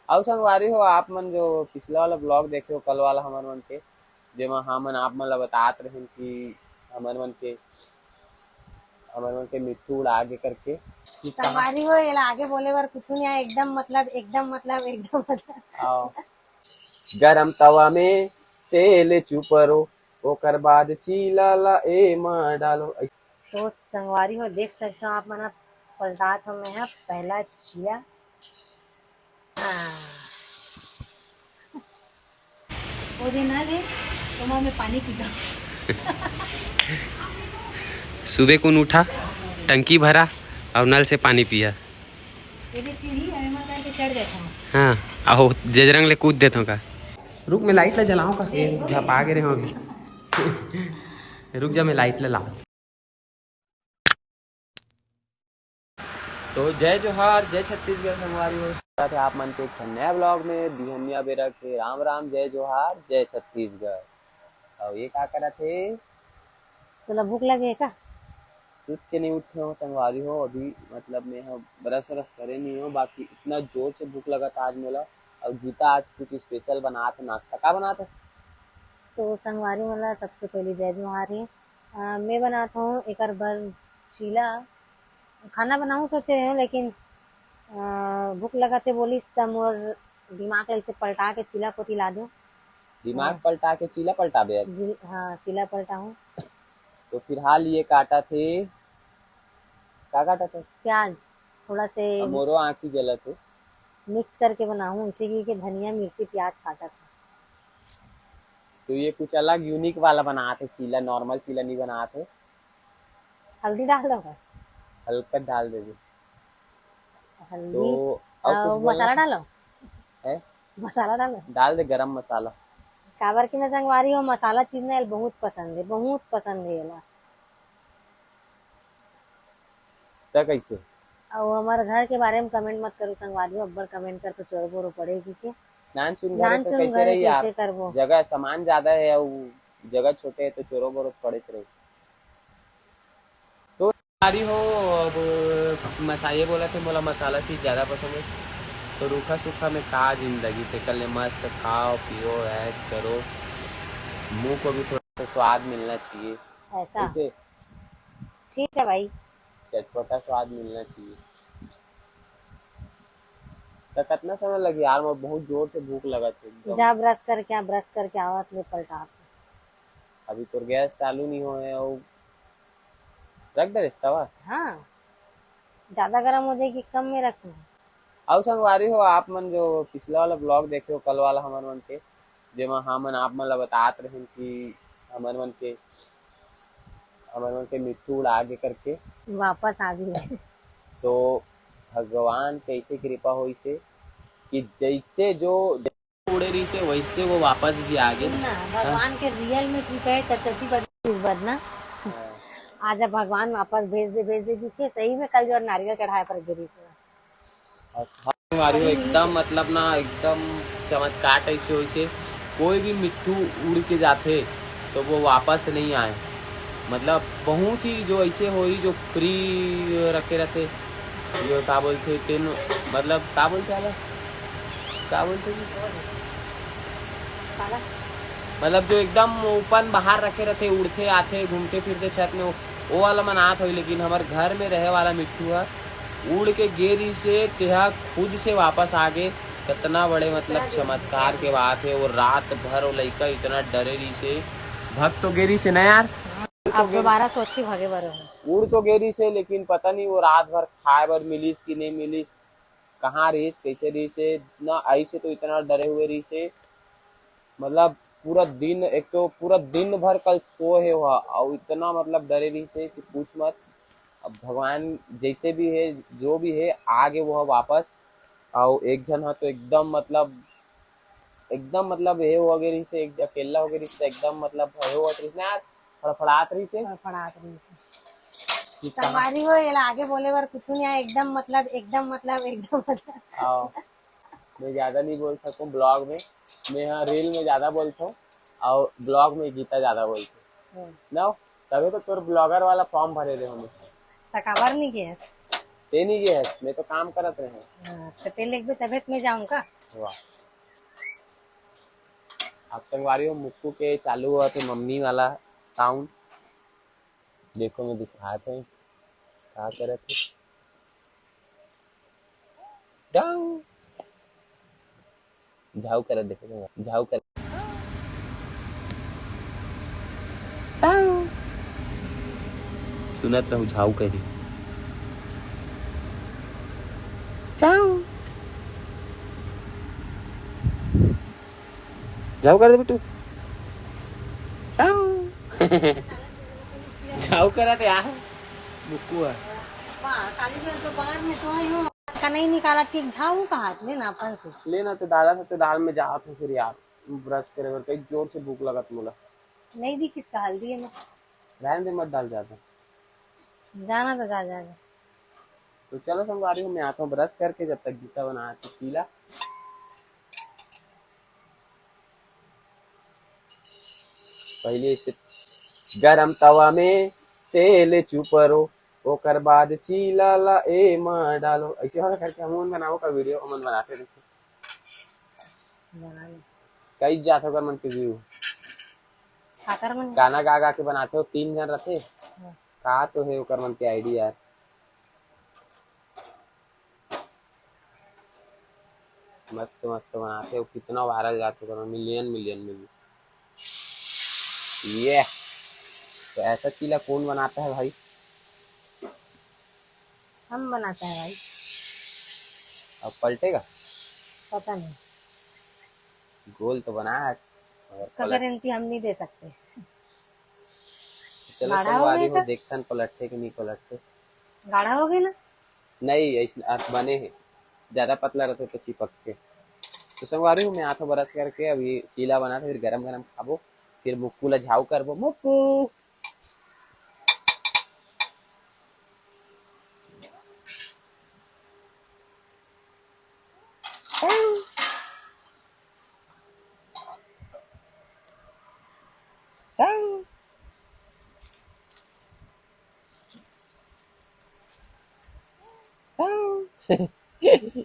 और संगवारी हो आप मन जो पिछला वाला ब्लॉग देखे हो कल वाला हमन मन के जेमा हमन आप मन ला बतात रहे कि हमन मन के मिट्टू उड़ा आगे करके कि कहाँ संगवारी हो ये आगे बोले बर कुछ नहीं है। एकदम मतलब आओ गरम तवा में तेल चुपरो ओकर बाद चीला ला ए मा डालो। तो संगवारी हो देख सकते हो आप मना पलटात हो मैं पहला चिया। वो दिन ना ले तो मैं पानी पीता सुबह कौन उठा टंकी भरा और नल से पानी पिया। चढ़ देता हूँ। हाँ आओ जजरंग ले कूद देता का। रुक मैं लाइट ला जलाऊं का झपा गे रहे हो अभी रुक जा मैं लाइट ला लाऊं। तो जय जोहार जय छत्तीसगढ़ संगवारी हो थे आप मन के एक नया ब्लॉग में बिहनिया बेरा के राम राम जय जोहार जय छत्तीसगढ़। और ये क्या करा थे तो भूख लगे का सुत के नहीं उठे हो संगवारी हो अभी मतलब मैं ब्रश व्रश करे नहीं हो बाकी इतना जोर से भूख लगा था आज मोला। और गीता आज कुछ स्पेशल बना था नाश्ता का बना था। तो संगवारी मतलब सबसे पहले जय जोहार है। मैं बनाता हूँ एक बार चीला खाना बनाऊँ सोच रही हूँ लेकिन भूख लगाते बोलिस तब मोर दिमाग ऐसे पलटा के चीला पोती ला दो। दिमाग पलटा के चीला पलटा दे। हाँ चीला पलटा हूँ। तो फिलहाल ये काटा थे क्या काटा था प्याज थोड़ा से मोरो आँखी जला थे मिक्स करके बनाऊँ इसी की धनिया मिर्ची प्याज काटा था। तो ये कुछ अलग यूनिक वाला बना थे चीला नॉर्मल चीला नहीं बना थे। हल्दी डाल दो हल्का डाल दे हल्दी तो और कुछ मसाला डालो है मसाला डालो डाल दे गरम मसाला। काबर की मैं संगवारी हो मसाला चीज ना बहुत पसंद है ये तो कैसे और हमारे घर के बारे में कमेंट मत करो संगवारी हो अब्बर कमेंट कर तो चोर बोरो पड़ेगी के नान चुन घर तो कैसे रही यार जगह सामान ज्यादा है और जगह छोटे है तो चोरों बोरो पड़े रहे। तो सारी हो अब मसाले बोला थे बोला मसाला चीज ज्यादा पसंद है तो रूखा सूखा में का जिंदगी थे कल मस्त खाओ पियो ऐश करो मुंह को भी थोड़ा सा स्वाद मिलना चाहिए ऐसा ऐसे ठीक है भाई चटपटा स्वाद मिलना चाहिए। तो कितना समय लगे यार मैं बहुत जोर से भूख लगा थी जा ब्रश करके आवत ले पलटा अभी तो गैस चालू नहीं हो है और रख दे तवा। हाँ ज्यादा गर्म हो जाएगी कम में रखना। और संगवारी हो आप मन जो पिछला वाला ब्लॉग देखे हो कल वाला हमन मन के जेमा हमन आप मन ला बतात रहे कि हमन मन के मिट्टू उड़ा आगे करके वापस आ गई तो भगवान कैसे कृपा हुई से कि जैसे जो उड़े रही से वैसे वो वापस भी आ गए। भगवान के रियल में कृपा है सरस्वती बदना आज भगवान वापस भेज दे दिखे सही में कल जो नारियल चढ़ाया पर गिरी से एकदम मतलब ना एकदम चमत्कार टाइप से वैसे कोई भी मिट्टू उड़ के जाते तो वो वापस नहीं आए मतलब बहुत ही जो ऐसे हो ही जो फ्री रखे रहते जो क्या बोलते तीन मतलब क्या बोलते मतलब जो एकदम ओपन बाहर रखे रहते उड़ते आते घूमते फिरते छत में वो वाला मनात हो लेकिन हमारे घर में रहे वाला मिट्टू है उड़ के गेरी से तेहा खुद से वापस आ गए कितना बड़े मतलब चमत्कार के बात है। वो रात भर वो लड़का इतना डरे रही से भग तो गेरी से ना यार अब दोबारा सोची भागे बारे उड़ तो गेरी से लेकिन पता नहीं वो रात भर खाए भर मिलीस कि नहीं मिलीस कहाँ रहीस कैसे रही से ना आई से तो इतना डरे हुए रही से मतलब पूरा दिन एक तो पूरा दिन भर कल सोए हुआ और इतना मतलब डरे रही से कि पूछ मत। अब भगवान जैसे भी है जो भी है आगे वो वापस और एक जन है तो एकदम मतलब ये वगैरह से एक अकेला वगैरह से एकदम मतलब फड़फड़ात रही से संगवारी हो ये आगे बोले बार कुछ नहीं है एकदम मैं ज्यादा नहीं बोल सकूं ब्लॉग में मैं यहाँ रील में ज्यादा बोलता हूँ और ब्लॉग में गीता ज्यादा बोलती हूँ ना तभी तो तोर ब्लॉगर वाला फॉर्म भरे रहे हमें तकाबर नहीं गया ते नहीं गया मैं तो काम करत रहे तो तेल एक भी तबियत में जाऊंगा वाह। आप संगवारी हो मुक्कू के चालू हुआ थे मम्मी वाला साउंड। देखो मैं दिखा थे क्या करे थे। जाओ झाऊ कर देखो झाऊ कर सुनत रहूं झाऊ करी झाऊ झाऊ कर दे बेटू झाऊ झाऊ करा थे यार मुक्कू है। काली घर तो बाहर में सोई हूँ का नहीं निकाला ठीक झाऊ का हाथ में ना अपन से लेना तो दादा था तो दाल में जात हूँ फिर यार ब्रश करे और कई जोर से भूख लगा मुला नहीं दी किसका हल्दी है मैं रहने दे मत डाल जाता। जाना तो जा जाएगा। तो चलो संगवारी हूँ मैं आता हूँ ब्रश करके जब तक गीता बना तो पीला पहले इसे गरम तवा में तेल चुपरो ओकर बाद चीला ला ए मां डालो ऐसे वाला करके हम बनाओ का वीडियो अमन बनाते थे बना ले कई जात होकर मन के व्यू खाकर मन गाना गा गा के बनाते हो 3 जन रहते का तो है ओकर मन के आईडिया यार मस्त मस्त बनाते हो कितना वायरल जाते हो मिलियन मिलियन में ये तो ऐसा चीला कौन बनाता है भाई हम बनाता है भाई अब पलटेगा पता नहीं गोल तो बना है उसका गारंटी हम नहीं दे सकते। चलो गाढ़ा हो संगवारी गया हो देखते पलटते कि नहीं पलटते गाढ़ा हो गया ना नहीं ऐसे बने हैं ज्यादा पतला रहते तो चिपक के तो संगवारी हूँ मैं हाथों ब्रश करके अभी चीला बना फिर गरम गरम खाबो फिर मुक्कू ला झाऊ करबो मुक्कू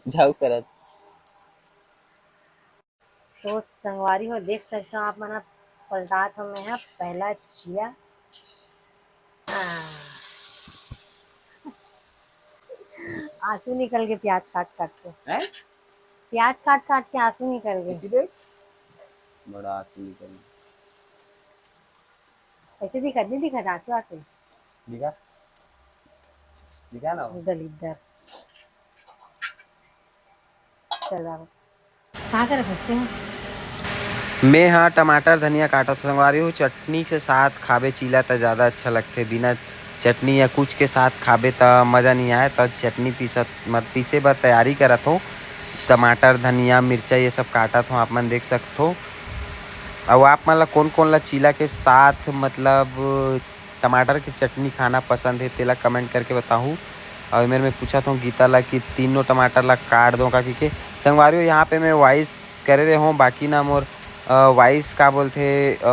झाऊ करत तो संगवारी हो देख सकते हो आप मना पलटा तो मैं है पहला चिया आंसू निकल के प्याज काट काट के हैं प्याज काट काट के आंसू निकल गए इसी देख बड़ा आंसू निकल ऐसे दिखा नहीं दिखा आंसू आंसू दिखा दिखा ना दलिद्दर चल कहाँ कर फंसते हैं मैं हाँ टमाटर धनिया काटा संगवारी हूँ चटनी के साथ खाबे चीला तो ज़्यादा अच्छा लगते बिना चटनी या कुछ के साथ खाबे तो मज़ा नहीं आए तो चटनी पीसे बर तैयारी करत हो टमाटर धनिया मिर्चा ये सब काटत हो आप मन देख सकते हो और आप मतलब कौन कौन ला चीला के साथ मतलब टमाटर की चटनी खाना पसंद है तेला कमेंट करके बताऊँ और मेरे में पूछा था गीता ला कि तीनों टमाटर ला काट दो का कि संगवारी यहाँ पे मैं वॉइस करे रहे हूँ बाकी ना मोर वॉइस का बोलते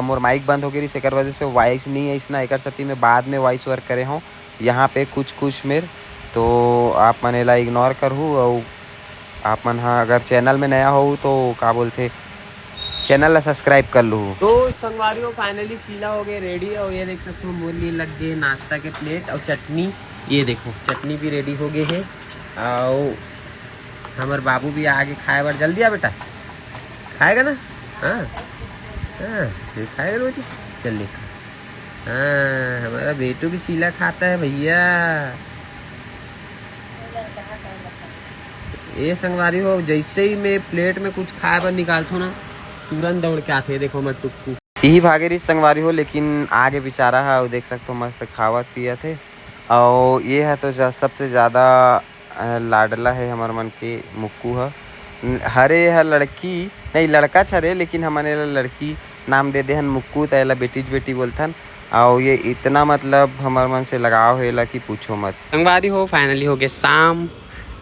मोर माइक बंद हो गई एकर वजह से वॉइस नहीं है इसना एकर सती में बाद में वॉइस वर्क करे हूँ यहाँ पे कुछ कुछ मेर तो आप मन ला इग्नोर करहूँ और आप मन हाँ अगर चैनल में नया हो तो का बोलते चैनल ला सब्सक्राइब कर लूँ। तो संगवारी फाइनली चीला हो गए रेडी और ये देख सकते हो मोर लिए लग गए नाश्ता के प्लेट और चटनी ये देखो चटनी भी रेडी हो गई है और हमारे बाबू भी आगे खाए बार जल्दी आ बेटा खाएगा ना हाँ हाँ खाएगा ना बेटी जल्दी हाँ हमारा बेटू भी चीला खाता है भैया ये संगवारी हो जैसे ही मैं प्लेट में कुछ खाए बार निकालता हूँ ना तुरंत दौड़ के आते देखो मैं टुक्कू यही भागे रही संगवारी हो लेकिन आगे बेचारा है देख सकते हो मस्त खावत पिया थे और ये है तो सबसे ज़्यादा लाडला है हमारे मन के मुक्कू है हरे है लड़की नहीं लड़का छरे लेकिन हमारे लड़की नाम दे देहन मुक्कू तला बेटी बेटी बोलथन और ये इतना मतलब हमारे मन से लगाव है कि पूछो मत संगवारी हो फाइनली हो गए शाम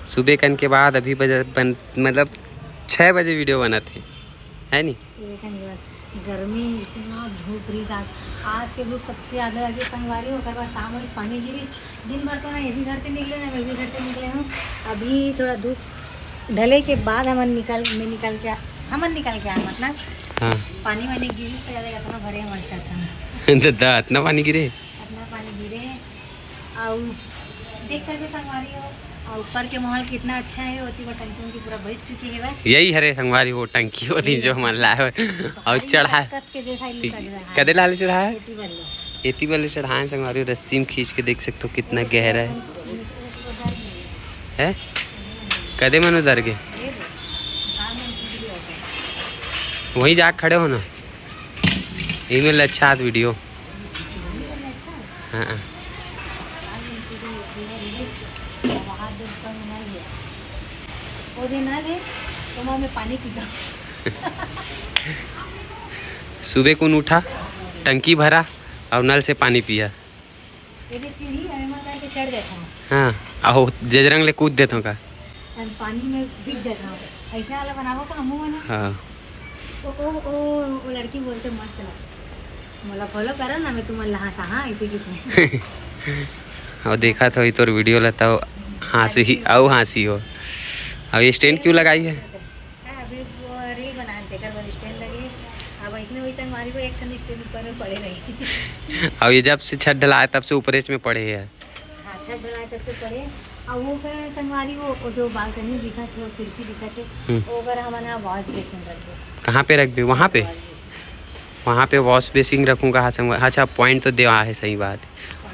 सुबह कन के बाद अभी मतलब 6 बजे वीडियो बना थे है नी गर्मी इतना धूप रही आज के धूप सबसे ज़्यादा लगी संगवारी होकर बाद शाम और पानी गिरी दिन भर तो ना ये भी घर से निकले ना मैं भी घर से निकले हूँ अभी थोड़ा धूप ढले के बाद हमन निकल के आए मतलब हाँ पानी वानी गिरी तो ज़्यादा इतना भरे हमारे साथ हम दादा इतना पानी गिरे अपना पानी गिरे और देख सकते संगवारी हो और ऊपर के माहौल कितना अच्छा है होती वो टंकी उनकी पूरा भर चुकी है बस यही हरे संगवारी वो टंकी होती जो हमारे लाए और चढ़ा कदे लाले चढ़ाया एती वाले चढ़ाए संगवारी रस्सी में खींच के देख सकते हो कितना गहरा है कदे मन उधर गए वहीं जा खड़े हो ना ईमेल अच्छा वीडियो हाँ वो दिन ना ले तो मैं पानी पीता सुबह कौन उठा टंकी भरा और नल से पानी पिया ये सीढ़ी करके चढ़ जाता हूँ हाँ आहो जजरंग ले कूद देता हूँ का पानी में भीग जाता हूँ ऐसा वाला बनाओ तो हम बना हाँ वो लड़की बोलते मस्त लगा मला फॉलो करा ना मैं तुम्हारे लहा सहा ऐसे की थे और देखा था तो वीडियो लेता हो हंसी हो अब ये स्टैंड क्यों लगाई है अभी वो रील बना देकर वो स्टैंड लगे अब इतने वैसे हमारी को एक ठन स्टैंड ऊपर में पड़े रही और ये जब से छत ढलाया तब से ऊपर इसमें पड़े है हाँ छत ढलाए तब से पड़े और वो फिर संगवारी वो जो बालकनी दिखा थे वो खिड़की दिखा थे वो अगर हमारे वॉश बेसिन रख दो कहाँ पे रख दे वहाँ पे वॉश बेसिन रखूँगा हाँ संगवारी अच्छा पॉइंट तो देवा है सही बात है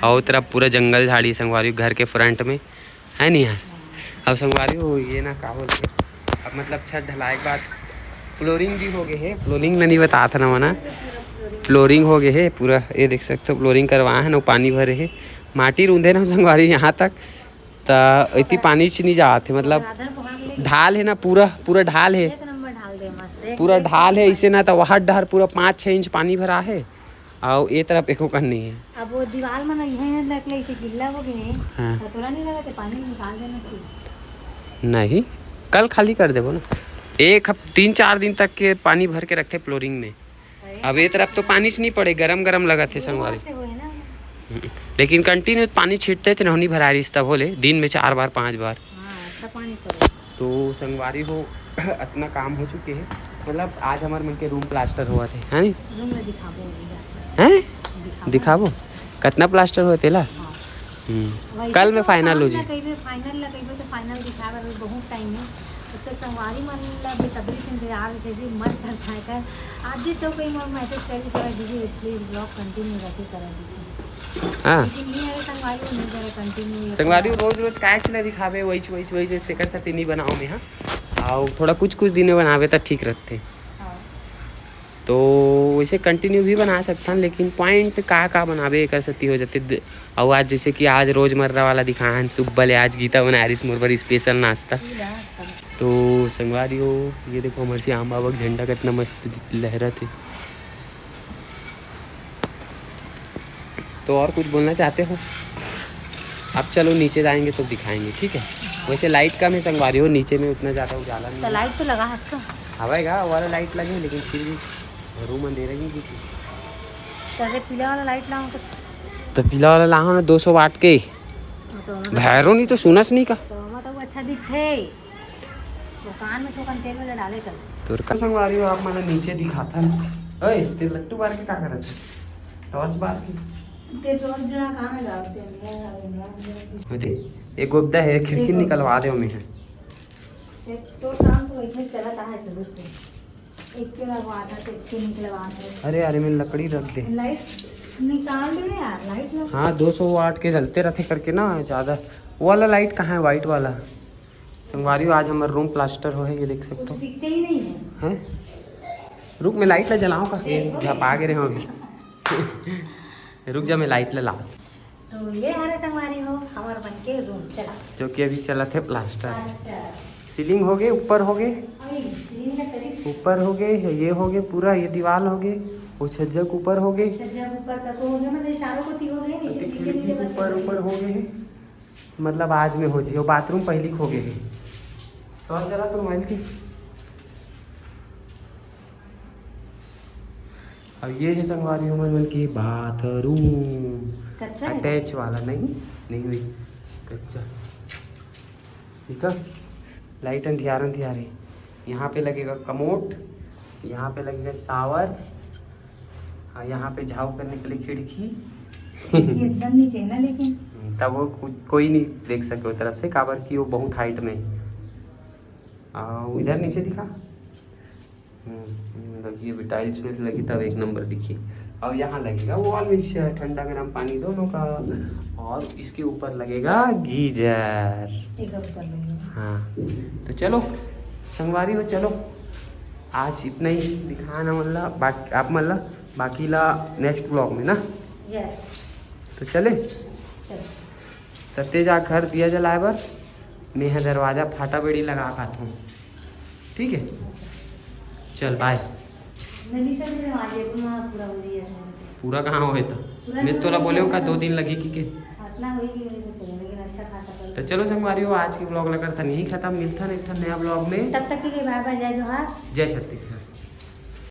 और तरफ पूरा जंगल झाड़ी संगवारी घर के फ्रंट में है नहीं यार अब संगवारी हो ये ना का बोलते अब मतलब छत ढलाए के बाद फ्लोरिंग भी हो गए है फ्लोरिंग नहीं बता था ना मना फ्लोरिंग हो गए है पूरा ये देख सकते हो फ्लोरिंग करवाए है ना पानी भरे है माटी रूंधे ना संगवारी यहाँ तक तो इतनी पानी से नहीं जाते मतलब ढाल है ना पूरा ढाल है पूरा ढाल है इसे ना तो वहाँ डर पूरा 5-6 इंच पानी भरा है और ये तरफ एको कर नहीं है अब वो दीवार में नहीं इसे गिल्ला हो गए हाँ। तो थोड़ा नहीं लगा पानी निकाल देना चाहिए नहीं कल खाली कर देवो ना 3-4 दिन तक के पानी भर के रखे फ्लोरिंग में अब ये तरफ तो पानी से नहीं पड़े गरम लगा थे संगवारी लेकिन कंटिन्यू पानी छीटते थे नहीं भरा रही तब बोले दिन में 4 बार 5 बार तो संगवारी हो इतना काम हो चुके हैं मतलब आज हमारे मन के रूम प्लास्टर हुआ थे हैं हैं दिखाबो कितना प्लास्टर हुआ तेला कल में फाइनल हो जी फाइनल दिखा बहुत टाइम है तो संगवारी मतलब तबरी से इंतजार थे जी मन कर कर आज जी सब कहीं और मैसेज करी सर दीदी प्लीज ब्लॉग कंटिन्यू रखे करा दीजिए हाँ लेकिन ये है संगवारी नहीं करे कंटिन्यू संगवारी रोज काय चला दिखावे वही सेकंड से तीन ही बनाओ में हाँ और थोड़ा कुछ दिन में बनावे तो ठीक रहते तो वैसे कंटिन्यू भी बना सकता हूँ लेकिन पॉइंट का बनावे कर सकती हो जाते और आज जैसे कि आज रोजमर्रा वाला दिखान सुबह ले आज गीता बना रही मोर स्पेशल नाश्ता तो संगवारी हो ये देखो हमारे से आम बाबा का झंडा कितना मस्त लहरा थे तो और कुछ बोलना चाहते हो अब चलो नीचे जाएंगे तो दिखाएंगे ठीक है वैसे लाइट कम है संगवारी हो नीचे में उतना ज़्यादा उजाला नहीं तो लाइट तो लगा है इसका हवाएगा वाला लाइट लगे लेकिन फिर भी रूम अंधेरा ही नहीं पीला वाला लाइट लाऊं तो पीला वाला लाओ ना 200 वाट के भैरो नहीं तो सुनस नहीं का तो मतलब अच्छा दिखते दुकान में तो कंटेनर में डाले कर तो का संगवारी हो आप माना नीचे दिखाता है ओए ते लट्टू बार के का करत टॉर्च बार की ते टॉर्च जला कहां में लाते हैं अरे एक गोब्दा है खिड़की निकलवा दे में है तो काम तो इतने चला है शुरू से एक के लगवा था तो एक के निकलवा दे अरे मैं लकड़ी रख दे लाइट निकाल दे यार लाइट लगा हाँ 200 वाट के जलते रहते करके ना ज़्यादा वो वाला लाइट कहाँ है वाइट वाला संगवारी आज हमारा रूम प्लास्टर हो है ये देख सकते हो दिखते ही नहीं है हैं रुक मैं लाइट ला जलाऊँ का झपा के रहे हो अभी रुक जा मैं लाइट ला तो ये हमारे संगवारी हो हमारे बन के रूम चला जो कि अभी चला थे प्लास्टर सीलिंग हो गए ऊपर हो गए ऊपर हो गए ये हो गए पूरा ये दीवार हो गए वो छज्जा के ऊपर हो गए ऊपर हो गए मतलब आज में हो जाए बाथरूम पहले खो गए तो जरा तो मोबाइल की अब ये है संगवारी हो मन की बाथरूम अटैच वाला नहीं हुई कच्चा ठीक है लाइट अंधियारे। यहाँ पे लगेगा कमोड, यहाँ पे लगेगा शावर, और यहाँ पे झाव करने के लिए खिड़की। एकदम नीचे है ना, लेकिन तब वो कोई नहीं देख सके उस तरफ से, काबर की वो बहुत हाइट में। इधर नीचे दिखा, लगी अभी टाइल्स में से लगी तब एक नंबर दिखी। और यहाँ लगेगा वॉल मिक्सर, ठंडा गर्म पानी दोनों का, और इसके ऊपर लगेगा गीजर। हाँ तो चलो संगवारी हो, चलो आज इतना ही दिखाना, मतलब बाकी आप मतलब बाकी ला नेक्स्ट ब्लॉग में ना। यस, तो चले तत्ते जा घर दिया जलाए बर, मैं दरवाज़ा फाटा बेड़ी लगा पाता हूँ, ठीक है। चल बाय। पूरा कहाँ हो तो मैं तोला बोले का 2 दिन लगी कि के। तो चलो संगवारी हो, आज की ब्लॉग लगा था नहीं खत्म, मिलता नहीं था नया ब्लॉग में। तब तक के लिए बाय बाय, जय जोहार, जय छत्तीसगढ़।